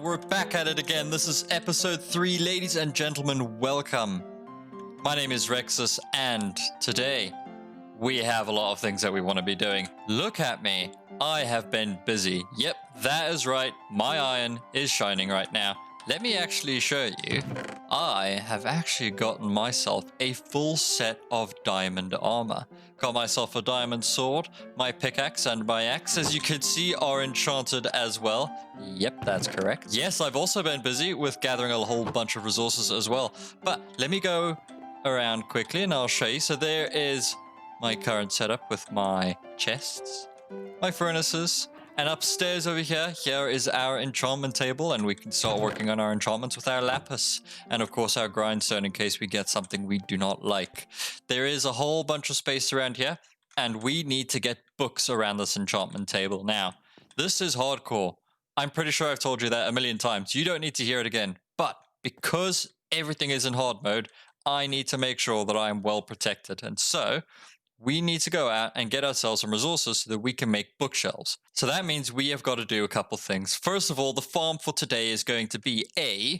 we're back at it again. This is episode 3. Ladies and gentlemen, welcome. My name is Rexus, and today we have a lot of things that we want to be doing. Look at me. I have been busy. Yep, that is right. My iron is shining right now. Let me actually show you. I have actually gotten myself a full set of diamond armor. Got myself a diamond sword. My pickaxe and my axe, as you can see, are enchanted as well. Yep, that's correct. Yes, I've also been busy with gathering a whole bunch of resources as well. But let me go around quickly and I'll show you. So there is my current setup with my chests, my furnaces, and upstairs over here is our enchantment table, and we can start working on our enchantments with our lapis, and of course our grindstone in case we get something we do not like. There is a whole bunch of space around here, and we need to get books around this enchantment table. Now, this is hardcore. I'm pretty sure I've told you that a million times. You don't need to hear it again, but because everything is in hard mode, I need to make sure that I am well protected, and so we need to go out and get ourselves some resources so that we can make bookshelves. So that means we have got to do a couple things. First of all, the farm for today is going to be a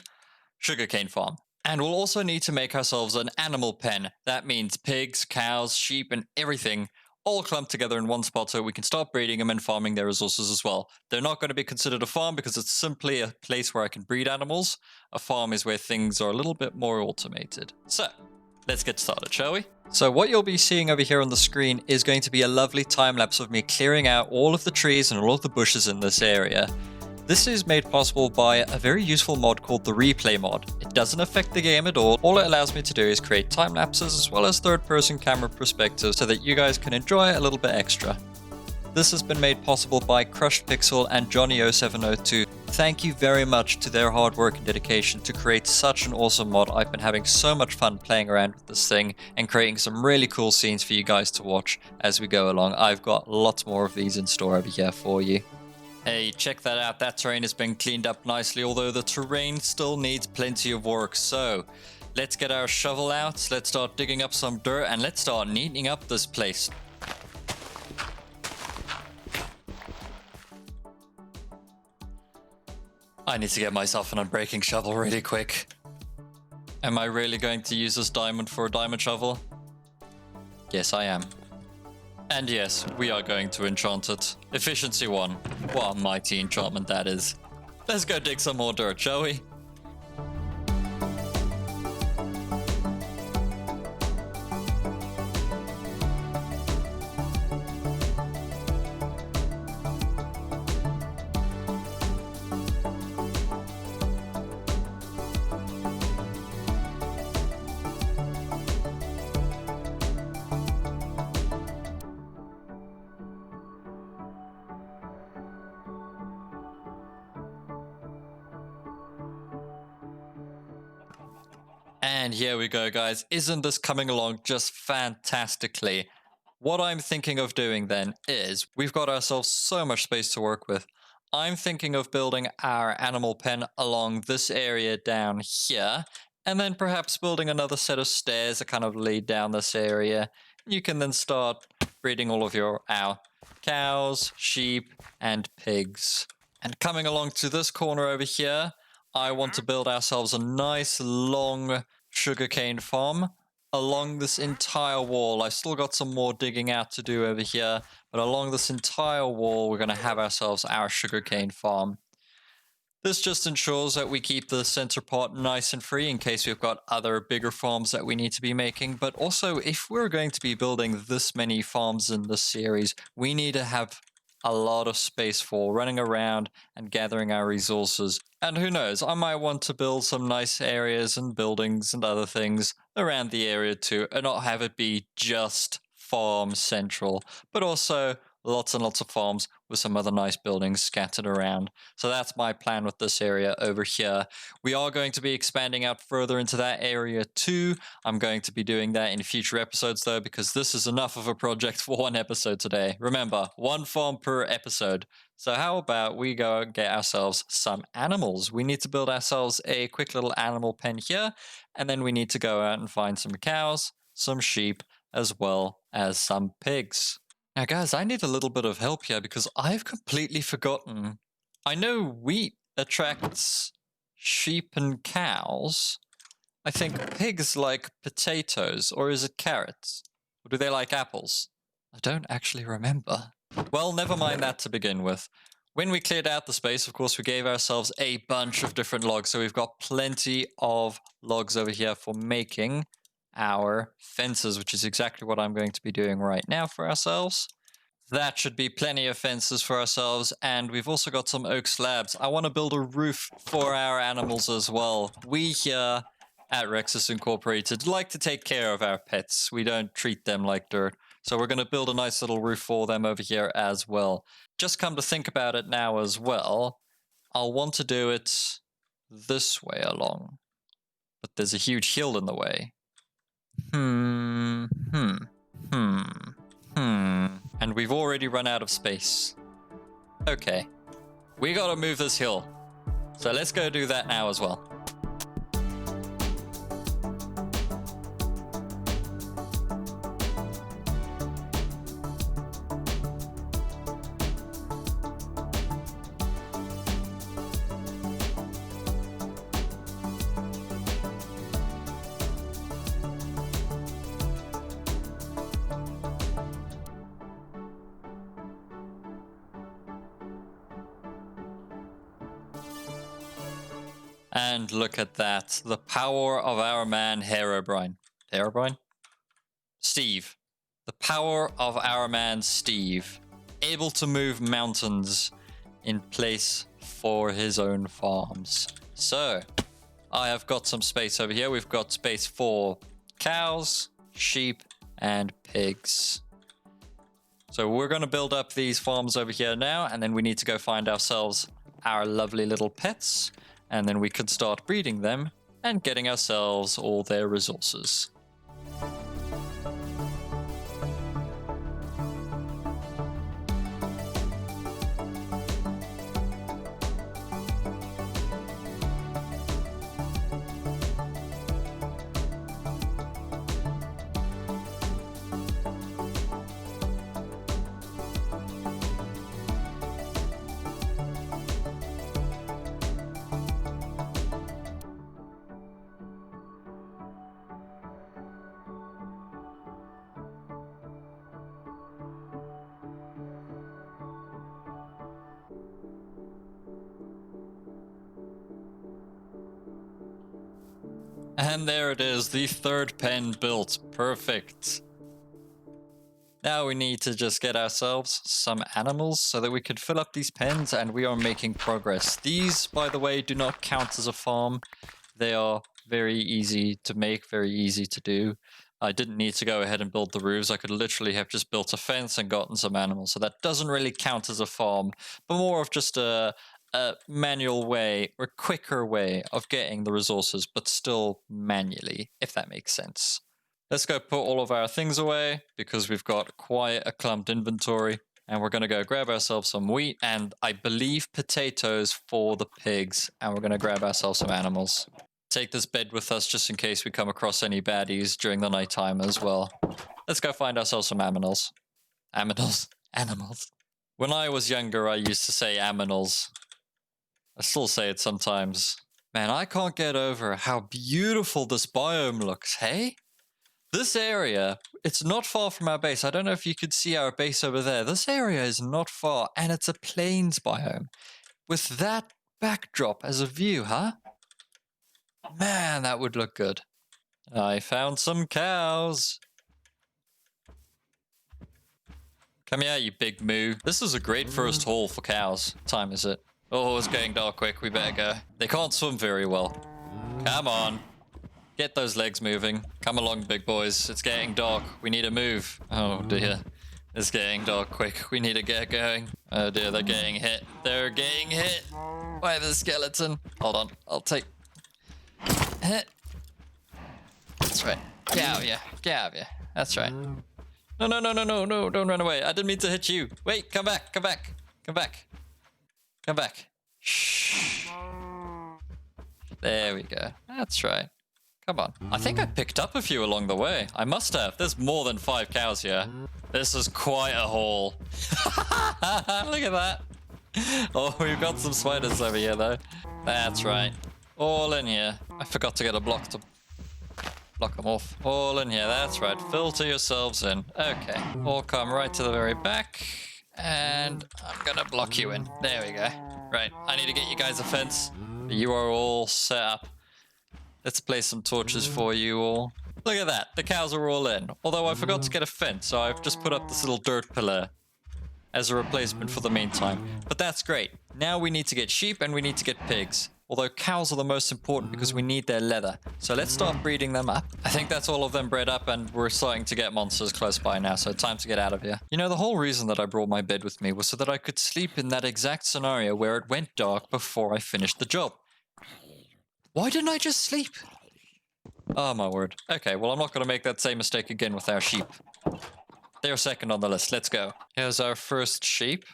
sugarcane farm. And we'll also need to make ourselves an animal pen. That means pigs, cows, sheep, and everything all clumped together in one spot so we can start breeding them and farming their resources as well. They're not going to be considered a farm because it's simply a place where I can breed animals. A farm is where things are a little bit more automated. So let's get started, shall we? So what you'll be seeing over here on the screen is going to be a lovely time-lapse of me clearing out all of the trees and all of the bushes in this area. This is made possible by a very useful mod called the replay mod. It doesn't affect the game at all. All it allows me to do is create time-lapses as well as third-person camera perspectives so that you guys can enjoy a little bit extra. This has been made possible by Crushed Pixel and Johnny0702. Thank you very much to their hard work and dedication to create such an awesome mod. I've been having so much fun playing around with this thing and creating some really cool scenes for you guys to watch as we go along. I've got lots more of these in store over here for you. Hey, check that out. That terrain has been cleaned up nicely, although the terrain still needs plenty of work. So let's get our shovel out, let's start digging up some dirt, and let's start neatening up this place. I need to get myself an unbreaking shovel really quick. Am I really going to use this diamond for a diamond shovel? Yes, I am. And yes, we are going to enchant it. Efficiency 1. What a mighty enchantment that is. Let's go dig some more dirt, shall we? And here we go, guys. Isn't this coming along just fantastically? What I'm thinking of doing then is we've got ourselves so much space to work with. I'm thinking of building our animal pen along this area down here, and then perhaps building another set of stairs that kind of lead down this area. You can then start breeding all of your cows, sheep, and pigs. And coming along to this corner over here, I want to build ourselves a nice long sugarcane farm along this entire wall. I've still got some more digging out to do over here, but along this entire wall, we're going to have ourselves our sugarcane farm. This just ensures that we keep the center part nice and free in case we've got other bigger farms that we need to be making. But also, if we're going to be building this many farms in this series, we need to have a lot of space for running around and gathering our resources. And who knows, I might want to build some nice areas and buildings and other things around the area too, and not have it be just farm central, but also lots and lots of farms with some other nice buildings scattered around. So that's my plan with this area over here. We are going to be expanding out further into that area too. I'm going to be doing that in future episodes though, because this is enough of a project for one episode today. Remember, one farm per episode. So how about we go and get ourselves some animals? We need to build ourselves a quick little animal pen here, and then we need to go out and find some cows, some sheep, as well as some pigs. Now, guys, I need a little bit of help here because I've completely forgotten. I know wheat attracts sheep and cows. I think pigs like potatoes, or is it carrots? Or do they like apples? I don't actually remember. Well, never mind that to begin with. When we cleared out the space, of course, we gave ourselves a bunch of different logs. So we've got plenty of logs over here for making our fences, which is exactly what I'm going to be doing right now for ourselves. That should be plenty of fences for ourselves. And we've also got some oak slabs. I want to build a roof for our animals as well. We here at Rexus Incorporated like to take care of our pets. We don't treat them like dirt. So we're going to build a nice little roof for them over here as well. Just come to think about it now as well, I'll want to do it this way along. But there's a huge hill in the way. And we've already run out of space. Okay. We gotta move this hill. So let's go do that now as well. And look at that. The power of our man, Herobrine. Herobrine? Steve. The power of our man, Steve. Able to move mountains in place for his own farms. So, I have got some space over here. We've got space for cows, sheep, and pigs. So we're going to build up these farms over here now, and then we need to go find ourselves our lovely little pets. And then we could start breeding them and getting ourselves all their resources. And there it is, the third pen built. Perfect. Now we need to just get ourselves some animals so that we can fill up these pens, and we are making progress. These, by the way, do not count as a farm. They are very easy to make, very easy to do. I didn't need to go ahead and build the roofs. I could literally have just built a fence and gotten some animals. So that doesn't really count as a farm, but more of just a manual way or quicker way of getting the resources, but still manually, if that makes sense. Let's go put all of our things away because we've got quite a clumped inventory, and we're going to go grab ourselves some wheat and I believe potatoes for the pigs, and we're going to grab ourselves some animals. Take this bed with us just in case we come across any baddies during the nighttime as well. Let's go find ourselves some aminals. Animals. When I was younger, I used to say aminals. I still say it sometimes. Man, I can't get over how beautiful this biome looks, hey? This area, it's not far from our base. I don't know if you could see our base over there. This area is not far, and it's a plains biome. With that backdrop as a view, huh? Man, that would look good. I found some cows. Come here, you big moo. This is a great first haul for cows. What time is it? Oh, it's getting dark quick. We better go. They can't swim very well. Come on. Get those legs moving. Come along, big boys. It's getting dark. We need to move. Oh, dear. It's getting dark quick. We need to get going. Oh, dear. They're getting hit. They're getting hit by the skeleton. Hold on. I'll take... Hit. That's right. Get out of here. Get out of here. That's right. No. Don't run away. I didn't mean to hit you. Wait. Come back. Come back. Come back. Come back. Shh. There we go. That's right. Come on. I think I picked up a few along the way. I must have. There's more than 5 cows here. This is quite a haul. Look at that. Oh, we've got some spiders over here, though. That's right. All in here. I forgot to get a block to block them off. All in here. That's right. Filter yourselves in. Okay. All come right to the very back. And I'm going to block you in. There we go. Right. I need to get you guys a fence. You are all set up. Let's place some torches for you all. Look at that. The cows are all in. Although I forgot to get a fence, so I've just put up this little dirt pillar as a replacement for the meantime. But that's great. Now we need to get sheep and we need to get pigs. Although cows are the most important because we need their leather. So let's start breeding them up. I think that's all of them bred up and we're starting to get monsters close by now. So time to get out of here. You know, the whole reason that I brought my bed with me was so that I could sleep in that exact scenario where it went dark before I finished the job. Why didn't I just sleep? Oh my word. Okay, well I'm not going to make that same mistake again with our sheep. They're second on the list. Let's go. Here's our first sheep.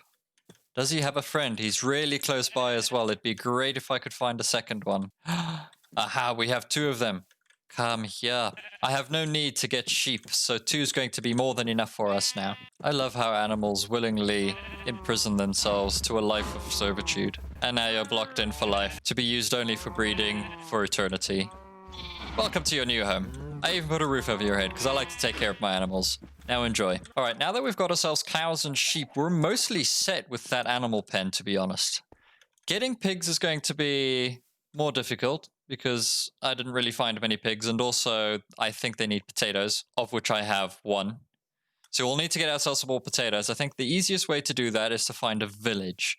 Does he have a friend? He's really close by as well. It'd be great if I could find a second one. Aha, we have two of them. Come here. I have no need to get sheep, so two is going to be more than enough for us now. I love how animals willingly imprison themselves to a life of servitude. And now you're blocked in for life, to be used only for breeding for eternity. Welcome to your new home. I even put a roof over your head because I like to take care of my animals. Now enjoy. All right, now that we've got ourselves cows and sheep, we're mostly set with that animal pen, to be honest. Getting pigs is going to be more difficult because I didn't really find many pigs, and also I think they need potatoes, of which I have one. So we'll need to get ourselves some more potatoes. I think the easiest way to do that is to find a village.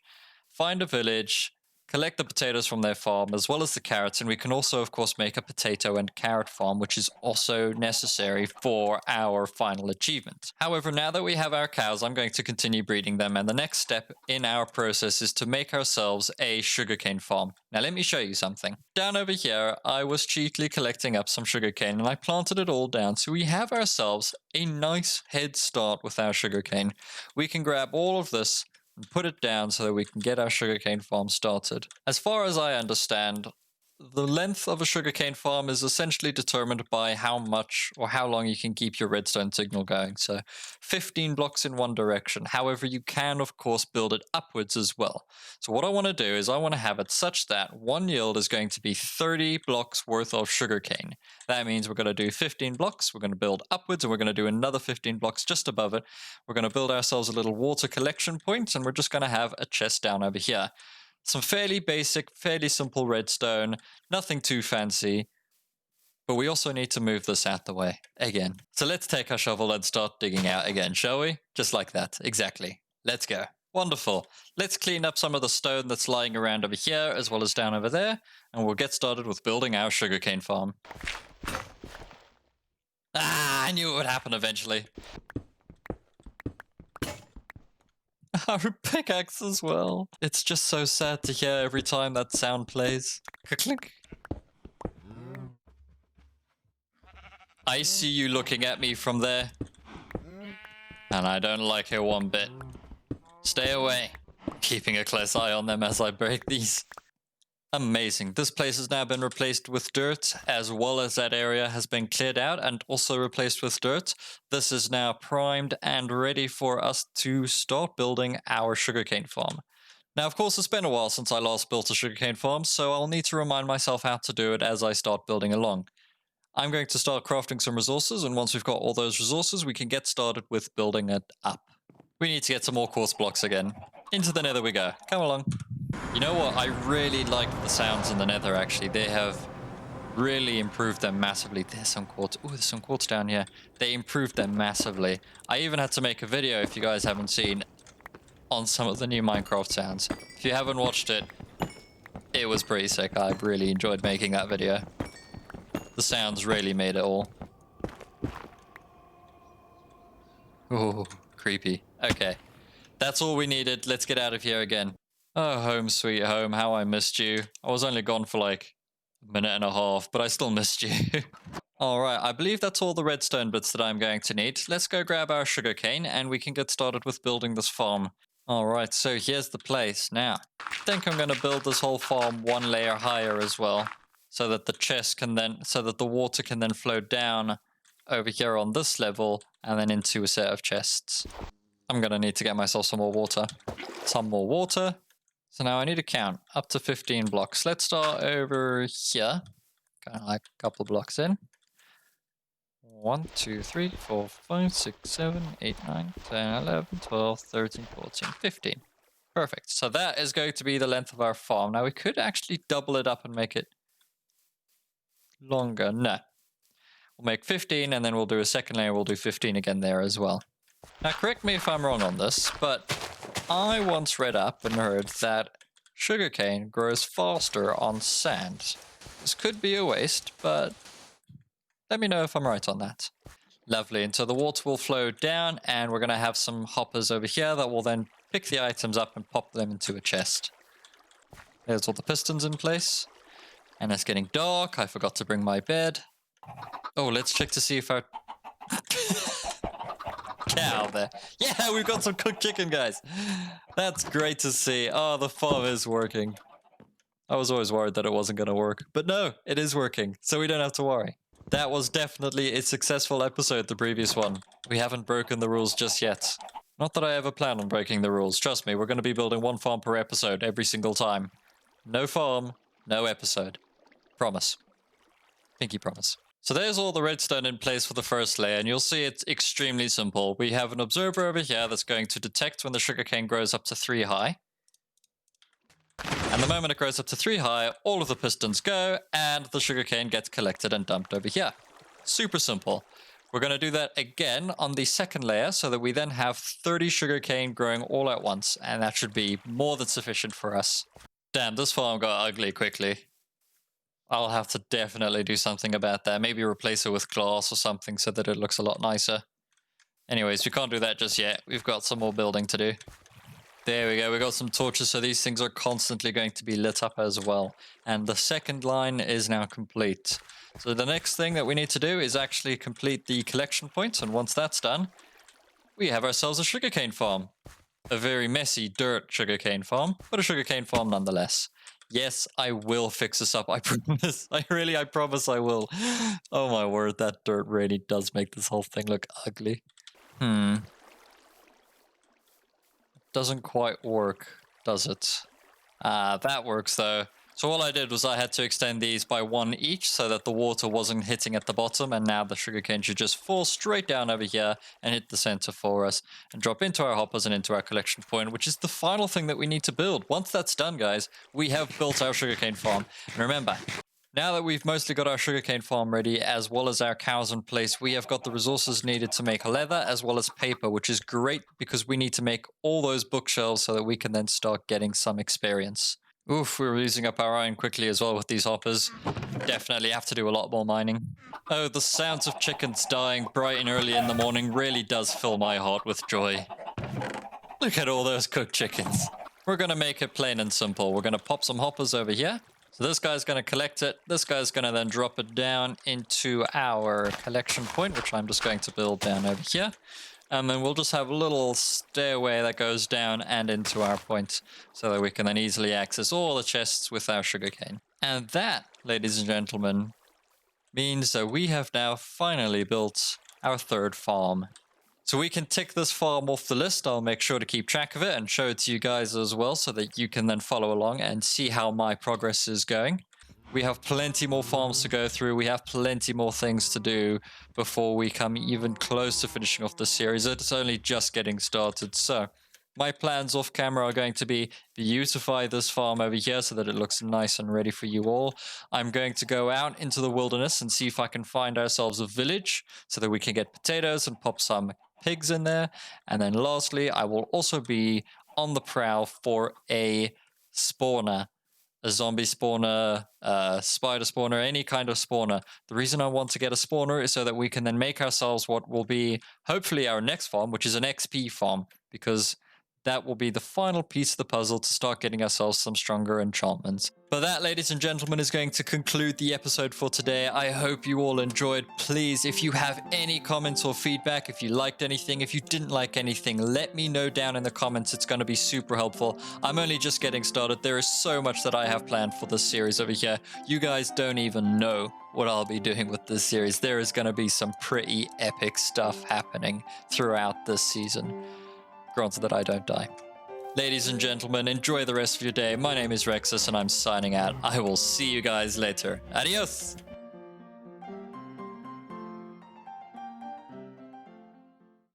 Find a village, collect the potatoes from their farm as well as the carrots, and we can also of course make a potato and carrot farm, which is also necessary for our final achievement. However, now that we have our cows, I'm going to continue breeding them, and the next step in our process is to make ourselves a sugarcane farm. Now let me show you something. Down over here I was cheaply collecting up some sugarcane and I planted it all down, so we have ourselves a nice head start with our sugarcane. We can grab all of this and put it down so that we can get our sugarcane farm started. As far as I understand, the length of a sugarcane farm is essentially determined by how much or how long you can keep your redstone signal going. So 15 blocks in one direction. However, you can of course build it upwards as well. So what I want to do is I want to have it such that one yield is going to be 30 blocks worth of sugarcane. That means we're going to do 15 blocks, we're going to build upwards, and we're going to do another 15 blocks just above it. We're going to build ourselves a little water collection point, and we're just going to have a chest down over here. Some fairly basic, fairly simple redstone, nothing too fancy. But we also need to move this out the way again. So let's take our shovel and start digging out again, shall we? Just like that, exactly. Let's go. Wonderful. Let's clean up some of the stone that's lying around over here as well as down over there, and we'll get started with building our sugarcane farm. Ah, I knew it would happen eventually. Our pickaxe as well. It's just so sad to hear every time that sound plays. Clink. I see you looking at me from there, and I don't like it one bit. Stay away. Keeping a close eye on them as I break these. Amazing. This place has now been replaced with dirt, as well as that area has been cleared out and also replaced with dirt. This is now primed and ready for us to start building our sugarcane farm. Now, of course, it's been a while since I last built a sugarcane farm, so I'll need to remind myself how to do it as I start building along. I'm going to start crafting some resources, and once we've got all those resources, we can get started with building it up. We need to get some more quartz blocks again. Into the nether we go. Come along. You know what? I really like the sounds in the nether, actually. They have really improved them massively. There's some quartz. Ooh, there's some quartz down here. They improved them massively. I even had to make a video, if you guys haven't seen, on some of the new Minecraft sounds. If you haven't watched it, it was pretty sick. I really enjoyed making that video. The sounds really made it all. Ooh, creepy. Okay. That's all we needed. Let's get out of here again. Oh, home sweet home. How I missed you. I was only gone for like a minute and a half, but I still missed you. Alright, I believe that's all the redstone bits that I'm going to need. Let's go grab our sugarcane and we can get started with building this farm. Alright, so here's the place. Now, I think I'm going to build this whole farm one layer higher as well, so that the water can then flow down over here on this level and then into a set of chests. I'm going to need to get myself some more water. Some more water. So now I need to count up to 15 blocks. Let's start over here. Kind of like a couple blocks in. 1, 2, 3, 4, 5, 6, 7, 8, 9, 10, 11, 12, 13, 14, 15. Perfect. So that is going to be the length of our farm. Now we could actually double it up and make it longer. No. We'll make 15 and then we'll do a second layer. We'll do 15 again there as well. Now correct me if I'm wrong on this, but I once read up and heard that sugarcane grows faster on sand. This could be a waste, but let me know if I'm right on that. Lovely, and so the water will flow down and we're going to have some hoppers over here that will then pick the items up and pop them into a chest. There's all the pistons in place. And it's getting dark. I forgot to bring my bed. Oh, let's check to see if our... cow there. Yeah, we've got some cooked chicken, guys. That's great to see. Oh, the farm is working. I was always worried that it wasn't going to work. But no, it is working, so we don't have to worry. That was definitely a successful episode, the previous one. We haven't broken the rules just yet. Not that I ever plan on breaking the rules. Trust me, we're going to be building one farm per episode every single time. No farm, no episode. Promise. Pinky promise. So there's all the redstone in place for the first layer, and you'll see it's extremely simple. We have an observer over here that's going to detect when the sugarcane grows up to 3 high. And the moment it grows up to 3 high, all of the pistons go, and the sugarcane gets collected and dumped over here. Super simple. We're going to do that again on the second layer, so that we then have 30 sugarcane growing all at once, and that should be more than sufficient for us. Damn, this farm got ugly quickly. I'll have to definitely do something about that. Maybe replace it with glass or something so that it looks a lot nicer. Anyways, we can't do that just yet. We've got some more building to do. There we go. We got some torches, so these things are constantly going to be lit up as well. And the second line is now complete. So the next thing that we need to do is actually complete the collection point. And once that's done, we have ourselves a sugarcane farm. A very messy dirt sugarcane farm, but a sugarcane farm nonetheless. Yes, I will fix this up. I promise. I promise I will. Oh my word, that dirt really does make this whole thing look ugly. Doesn't quite work, does it? That works though. So all I did was I had to extend these by 1 each so that the water wasn't hitting at the bottom, and now the sugarcane should just fall straight down over here and hit the center for us and drop into our hoppers and into our collection point, which is the final thing that we need to build. Once that's done, guys, we have built our sugarcane farm. And remember, now that we've mostly got our sugarcane farm ready, as well as our cows in place, we have got the resources needed to make leather as well as paper, which is great because we need to make all those bookshelves so that we can then start getting some experience. Oof, we're using up our iron quickly as well with these hoppers. Definitely have to do a lot more mining. Oh, the sounds of chickens dying bright and early in the morning really does fill my heart with joy. Look at all those cooked chickens. We're going to make it plain and simple. We're going to pop some hoppers over here. So this guy's going to collect it. This guy's going to then drop it down into our collection point, which I'm just going to build down over here. And then we'll just have a little stairway that goes down and into our point so that we can then easily access all the chests with our sugarcane. And that, ladies and gentlemen, means that we have now finally built our third farm. So we can tick this farm off the list. I'll make sure to keep track of it and show it to you guys as well so that you can then follow along and see how my progress is going. We have plenty more farms to go through. We have plenty more things to do before we come even close to finishing off this series. It's only just getting started. So my plans off camera are going to be beautify this farm over here so that it looks nice and ready for you all. I'm going to go out into the wilderness and see if I can find ourselves a village so that we can get potatoes and pop some pigs in there. And then lastly, I will also be on the prowl for a spawner. A zombie spawner, spider spawner, any kind of spawner. The reason I want to get a spawner is so that we can then make ourselves what will be hopefully our next farm, which is an XP farm, because that will be the final piece of the puzzle to start getting ourselves some stronger enchantments. But that, ladies and gentlemen, is going to conclude the episode for today. I hope you all enjoyed. Please, if you have any comments or feedback, if you liked anything, if you didn't like anything, let me know down in the comments. It's going to be super helpful. I'm only just getting started. There is so much that I have planned for this series over here. You guys don't even know what I'll be doing with this series. There is going to be some pretty epic stuff happening throughout this season. Granted that I don't die. Ladies and gentlemen, enjoy the rest of your day. My name is Rexus and I'm signing out. I will see you guys later. Adios!